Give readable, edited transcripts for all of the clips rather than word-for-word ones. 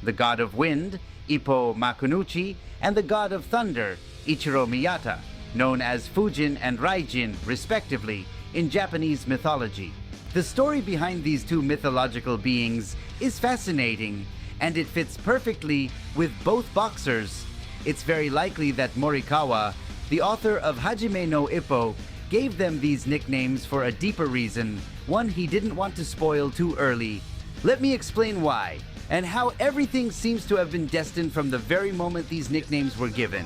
the god of wind, Ippo Makunouchi, and the god of thunder, Ichirou Miyata, known as Fujin and Raijin, respectively, in Japanese mythology. The story behind these two mythological beings is fascinating, and it fits perfectly with both boxers. It's very likely that Morikawa, the author of Hajime no Ippo, gave them these nicknames for a deeper reason, one he didn't want to spoil too early. Let me explain why, and how everything seems to have been destined from the very moment these nicknames were given.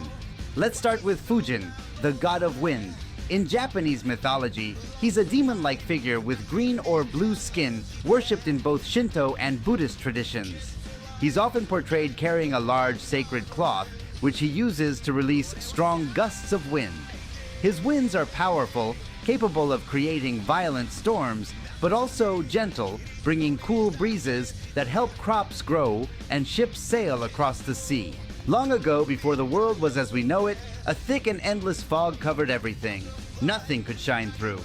Let's start with Fujin, the god of wind. In Japanese mythology, he's a demon-like figure with green or blue skin, worshipped in both Shinto and Buddhist traditions. He's often portrayed carrying a large sacred cloth, which he uses to release strong gusts of wind. His winds are powerful, capable of creating violent storms, but also gentle, bringing cool breezes that help crops grow and ships sail across the sea. Long ago, before the world was as we know it, a thick and endless fog covered everything. Nothing could shine through.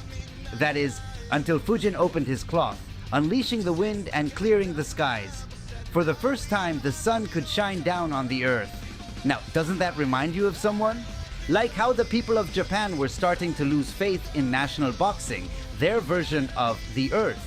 That is, until Fujin opened his cloth, unleashing the wind and clearing the skies. For the first time, the sun could shine down on the earth. Now, doesn't that remind you of someone? Like how the people of Japan were starting to lose faith in national boxing, their version of the earth.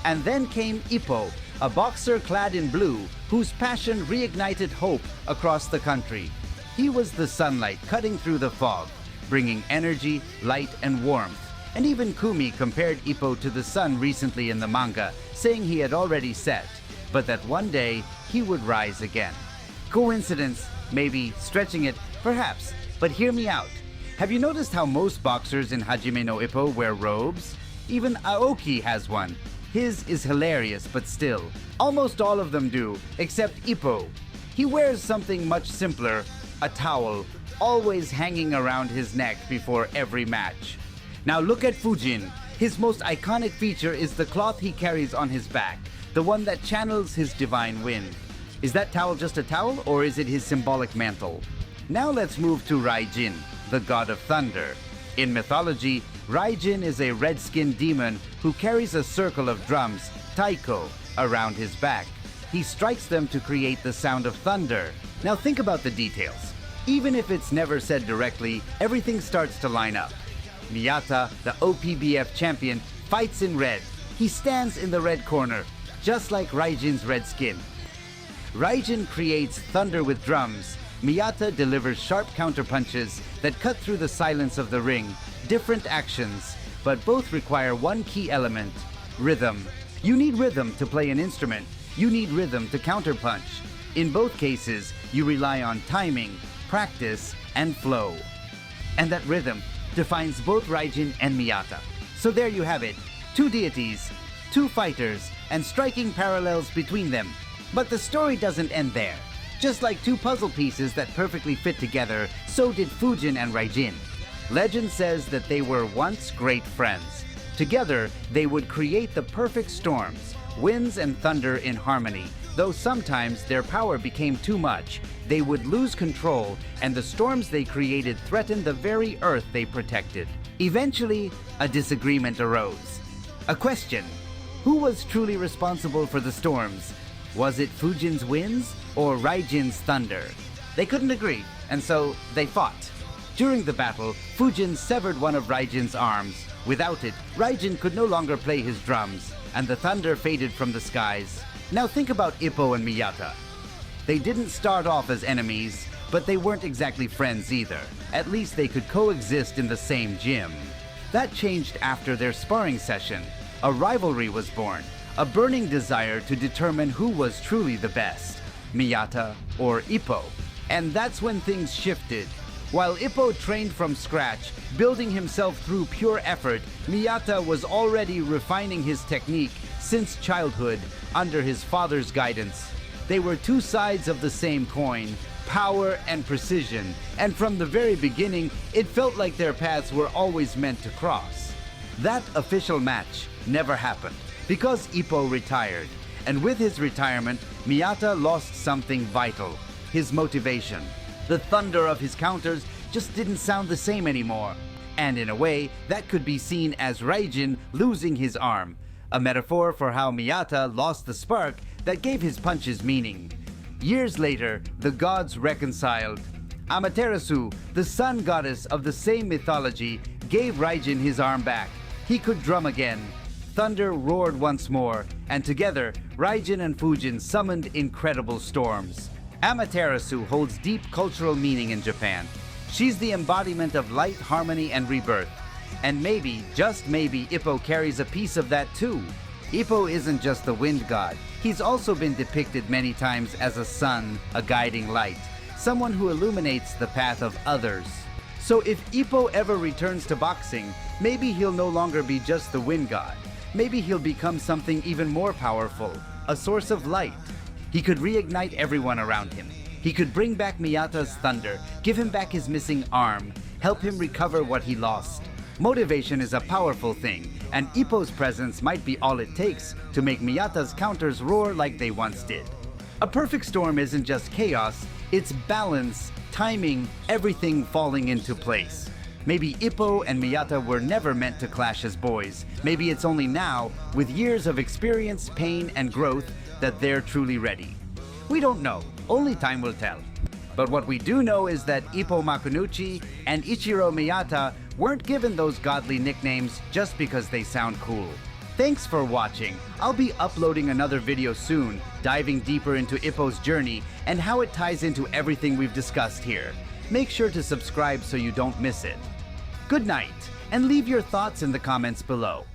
And then came Ippo, a boxer clad in blue, whose passion reignited hope across the country. He was the sunlight cutting through the fog, bringing energy, light, and warmth. And even Kumi compared Ippo to the sun recently in the manga, saying he had already set, but that one day he would rise again. Coincidence? Maybe. Stretching it? Perhaps. But hear me out. Have you noticed how most boxers in Hajime no Ippo wear robes? Even Aoki has one. His is hilarious, but still. Almost all of them do, except Ippo. He wears something much simpler, a towel, always hanging around his neck before every match. Now look at Fujin. His most iconic feature is the cloth he carries on his back, the one that channels his divine wind. Is that towel just a towel, or is it his symbolic mantle? Now let's move to Raijin, the god of thunder. In mythology, Raijin is a red-skinned demon who carries a circle of drums, taiko, around his back. He strikes them to create the sound of thunder. Now think about the details. Even if it's never said directly, everything starts to line up. Miyata, the OPBF champion, fights in red. He stands in the red corner, just like Raijin's red skin. Raijin creates thunder with drums. Miyata delivers sharp counterpunches that cut through the silence of the ring. Different actions, but both require one key element: rhythm. You need rhythm to play an instrument. You need rhythm to counterpunch. In both cases, you rely on timing, practice, and flow. And that rhythm defines both Raijin and Miyata. So there you have it. Two deities, two fighters, and striking parallels between them. But the story doesn't end there. Just like two puzzle pieces that perfectly fit together, so did Fujin and Raijin. Legend says that they were once great friends. Together, they would create the perfect storms, winds and thunder in harmony. Though sometimes their power became too much, they would lose control, and the storms they created threatened the very earth they protected. Eventually, a disagreement arose. A question: who was truly responsible for the storms? Was it Fujin's winds or Raijin's thunder? They couldn't agree, and so they fought. During the battle, Fujin severed one of Raijin's arms. Without it, Raijin could no longer play his drums, and the thunder faded from the skies. Now think about Ippo and Miyata. They didn't start off as enemies, but they weren't exactly friends either. At least they could coexist in the same gym. That changed after their sparring session. A rivalry was born, a burning desire to determine who was truly the best, Miyata or Ippo. And that's when things shifted. While Ippo trained from scratch, building himself through pure effort, Miyata was already refining his technique since childhood under his father's guidance. They were two sides of the same coin, power and precision, and from the very beginning, it felt like their paths were always meant to cross. That official match never happened because Ippo retired, and with his retirement, Miyata lost something vital: his motivation. The thunder of his counters just didn't sound the same anymore. And in a way, that could be seen as Raijin losing his arm, a metaphor for how Miyata lost the spark that gave his punches meaning. Years later, the gods reconciled. Amaterasu, the sun goddess of the same mythology, gave Raijin his arm back. He could drum again. Thunder roared once more, and together, Raijin and Fujin summoned incredible storms. Amaterasu holds deep cultural meaning in Japan. She's the embodiment of light, harmony, and rebirth. And maybe, just maybe, Ippo carries a piece of that too. Ippo isn't just the wind god. He's also been depicted many times as a sun, a guiding light, someone who illuminates the path of others. So if Ippo ever returns to boxing, maybe he'll no longer be just the wind god. Maybe he'll become something even more powerful, a source of light. He could reignite everyone around him. He could bring back Miyata's thunder, give him back his missing arm, help him recover what he lost. Motivation is a powerful thing, and Ippo's presence might be all it takes to make Miyata's counters roar like they once did. A perfect storm isn't just chaos, it's balance, timing, everything falling into place. Maybe Ippo and Miyata were never meant to clash as boys. Maybe it's only now, with years of experience, pain, and growth, that they're truly ready. We don't know, only time will tell. But what we do know is that Ippo Makunouchi and Ichirou Miyata weren't given those godly nicknames just because they sound cool. Thanks for watching. I'll be uploading another video soon, diving deeper into Ippo's journey and how it ties into everything we've discussed here. Make sure to subscribe so you don't miss it. Good night, and leave your thoughts in the comments below.